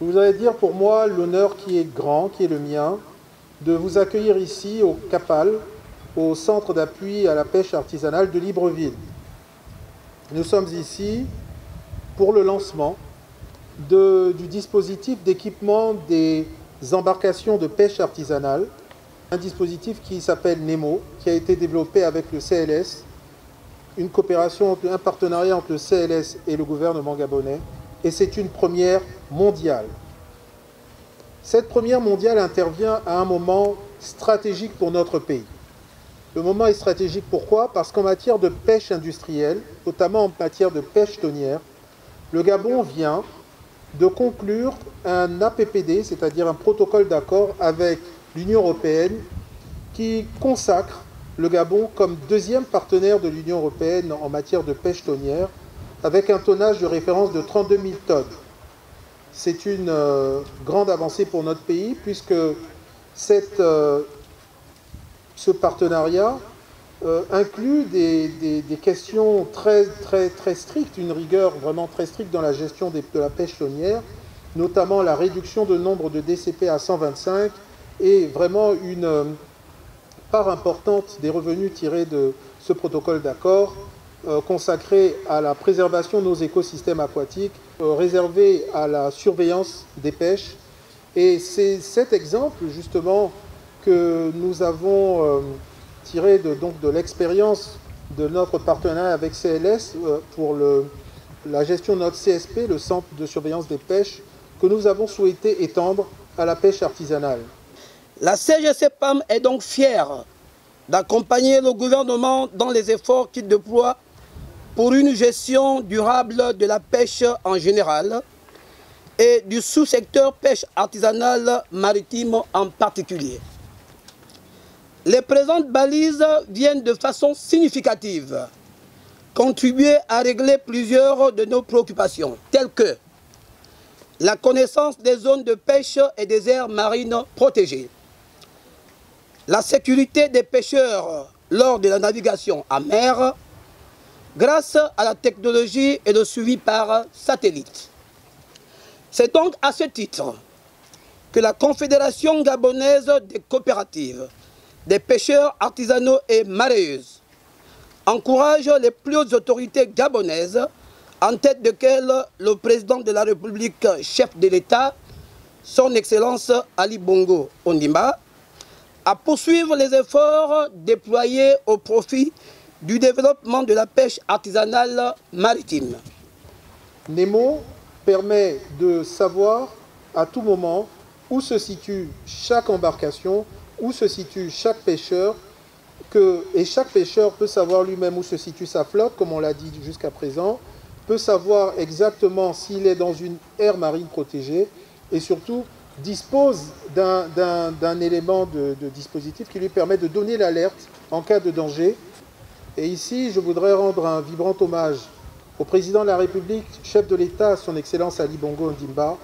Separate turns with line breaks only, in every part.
Vous allez dire pour moi l'honneur qui est grand, qui est le mien, de vous accueillir ici au CAPAL, au Centre d'appui à la pêche artisanale de Libreville. Nous sommes ici pour le lancement du dispositif d'équipement des embarcations de pêche artisanale, un dispositif qui s'appelle Nemo, qui a été développé avec le CLS, une coopération, un partenariat entre le CLS et le gouvernement gabonais, et c'est une première mondiale. Cette première mondiale intervient à un moment stratégique pour notre pays. Le moment est stratégique pourquoi? Parce qu'en matière de pêche industrielle, notamment en matière de pêche tonnière, le Gabon vient de conclure un APPD, c'est-à-dire un protocole d'accord avec l'Union européenne qui consacre le Gabon comme deuxième partenaire de l'Union européenne en matière de pêche tonnière, avec un tonnage de référence de 32 000 tonnes. C'est une grande avancée pour notre pays, puisque ce partenariat inclut des questions très strictes, une rigueur vraiment très stricte dans la gestion de la pêche tonnière, notamment la réduction de nombre de DCP à 125 et vraiment une part importante des revenus tirés de ce protocole d'accord consacré à la préservation de nos écosystèmes aquatiques, réservé à la surveillance des pêches. Et c'est cet exemple justement que nous avons tiré de l'expérience de notre partenariat avec CLS pour la gestion de notre CSP, le Centre de surveillance des pêches, que nous avons souhaité étendre à la pêche artisanale.
La CGC-PAM est donc fière d'accompagner le gouvernement dans les efforts qu'il déploie pour une gestion durable de la pêche en général et du sous-secteur pêche artisanale maritime en particulier. Les présentes balises viennent de façon significative contribuer à régler plusieurs de nos préoccupations, telles que la connaissance des zones de pêche et des aires marines protégées, la sécurité des pêcheurs lors de la navigation en mer, grâce à la technologie et le suivi par satellite. C'est donc à ce titre que la Confédération gabonaise des coopératives, des pêcheurs artisanaux et mareyeuses encourage les plus hautes autorités gabonaises, en tête desquelles le président de la République, chef de l'État, son Excellence Ali Bongo Ondimba, à poursuivre les efforts déployés au profit du développement de la pêche artisanale maritime.
Nemo permet de savoir à tout moment où se situe chaque embarcation, où se situe chaque pêcheur, et chaque pêcheur peut savoir lui-même où se situe sa flotte, comme on l'a dit jusqu'à présent, peut savoir exactement s'il est dans une aire marine protégée, et surtout dispose d'un élément de dispositif qui lui permet de donner l'alerte en cas de danger. Et ici, je voudrais rendre un vibrant hommage au président de la République, chef de l'État, son Excellence Ali Bongo Ondimba,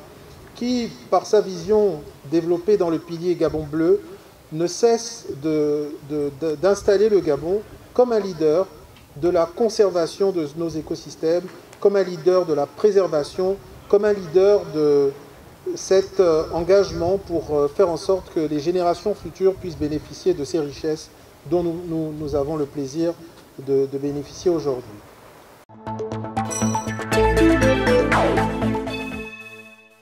qui, par sa vision développée dans le pilier Gabon Bleu, ne cesse d'installer le Gabon comme un leader de la conservation de nos écosystèmes, comme un leader de la préservation, comme un leader de cet engagement pour faire en sorte que les générations futures puissent bénéficier de ces richesses dont nous avons le plaisir de bénéficier aujourd'hui.